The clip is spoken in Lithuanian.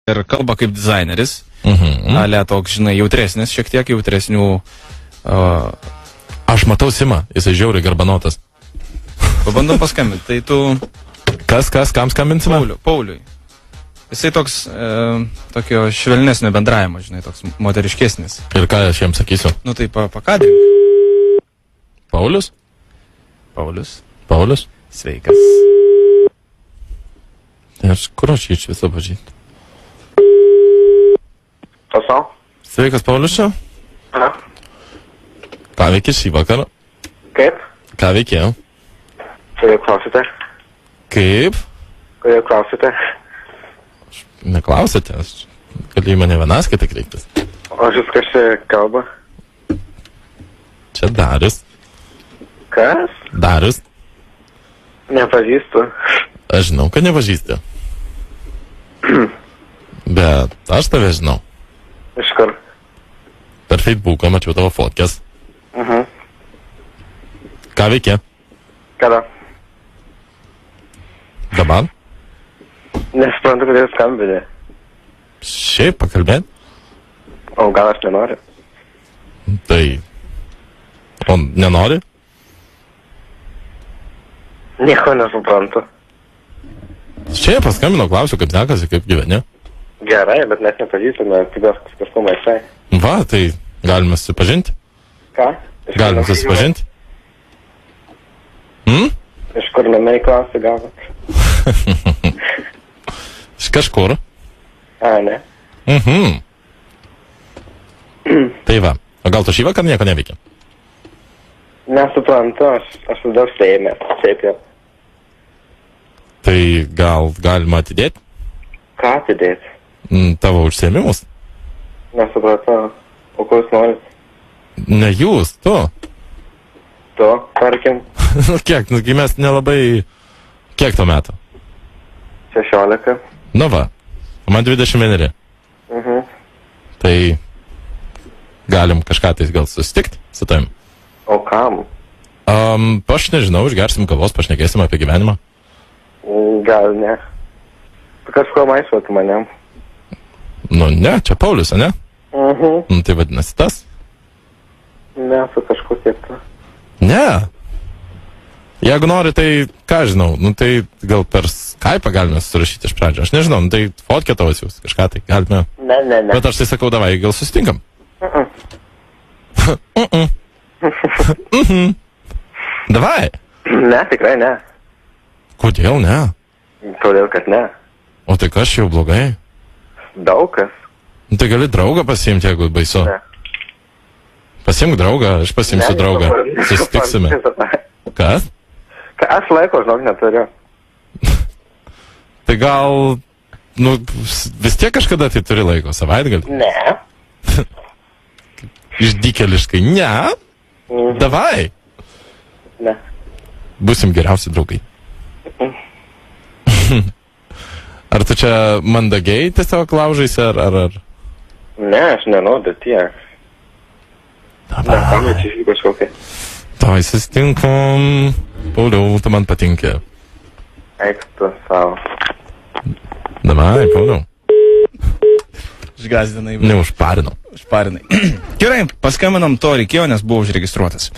ir kalba kaip dizaineris. Ale toks, žinai, jautresnis, šiek tiek jautresnių. Aš matau Simą, jisai žiauriai garbanotas. Pabandom paskambinti. Tai tu... Kam skambinsime? Pauliui. Jisai toks, tokio švelnesnio bendravimo, žinai, toks moteriškesnis. Ir ką aš jiems sakysiu? Nu tai pakadrink. Paulius? Paulius. Sveikas. Aš kur aš iš viso pažįstu? Pasau? Sveikas, Paulius čia? Aha. Ką veiki šį vakarą? Kaip? Ką veikėjau? Kodėl klausite? Kaip? Kodėl klausite? Neklausėte, aš galiu į mane vienas kitą kreiptis. O šis kas čia kalba? Čia Darius. Kas? Darius. Nepažįstu. Aš žinau, kad nepažįsti. Bet aš tave žinau. Iš kur? Per Facebooką mačiau tavo fotkės. Ką veikė? Kada? Dabar? Nesuprantu, kodėl skambinė. Šiaip pakalbėt? O gal aš nenoriu? Tai... O nenori? Nieko nesuprantu. Šiaip paskambino, klausiu, kaip sekasi, kaip gyveni. Gerai, bet mes nepažįstame, kažko maisai. Va, tai galime susipažinti? Ką? Galime susipažinti? Iš kur namai klausi gavot? Iš kažkur. A, ne? Tai va, o gal tu šį vakar nieko neveikia? Nesuprantu, aš tada užsiėmė. Šiaip jau. Tai gal galima atidėti Ką atidėti? tavo užsiėmimus? Nesupratau. O ko jūs norit? Ne jūs, tu. Tu, tarkim, Kiek, nu, mes nelabai... Kiek to metų? 16. Nu va, man 21. Tai galim kažką tai gal susitikti su tavim. O kam? Aš nežinau, išgersim kavos, pašnekėsim apie gyvenimą. Gal ne. Kažko maisvot manem. Nu ne, čia Paulius, ne? Nu tai vadinasi tas? Ne, su kažko kiek. Ne. Jeigu nori, tai ką žinau, nu tai gal per Skype'ą galime surašyti iš pradžio. Aš nežinau, nu tai fotkę tavo siūs, kažką tai galime. Ne. Bet aš tai sakau, davai, gal susitinkam. Davai. Ne, tikrai ne. Kodėl ne? Todėl, kad ne. O tai kas jau blogai? Daug kas. Nu tai gali draugą pasiimti, jeigu baisu. Ne. Pasimk draugą, aš pasimsiu draugą. Susitiksime. Kas? Aš laiko, žinok, neturiu. Tai gal, nu, vis tiek kažkada tai turi laiko, savaitgalį? Ne. Išdykeliškai, ne? Davai. Ne. Būsim geriausi draugai. Ar tu čia mandagiai tiesiog laužaisi, ar? Ne, aš nenoriu tiek. Davai. Čia kažkokia. Davai, susitinkam. Pauliau, tu man patinki. Eik tu savo. Davai, Pauliau. Išgazdinai. Neužparinau. Gerai, paskambinam, to reikėjo, nes buvo užregistruotas.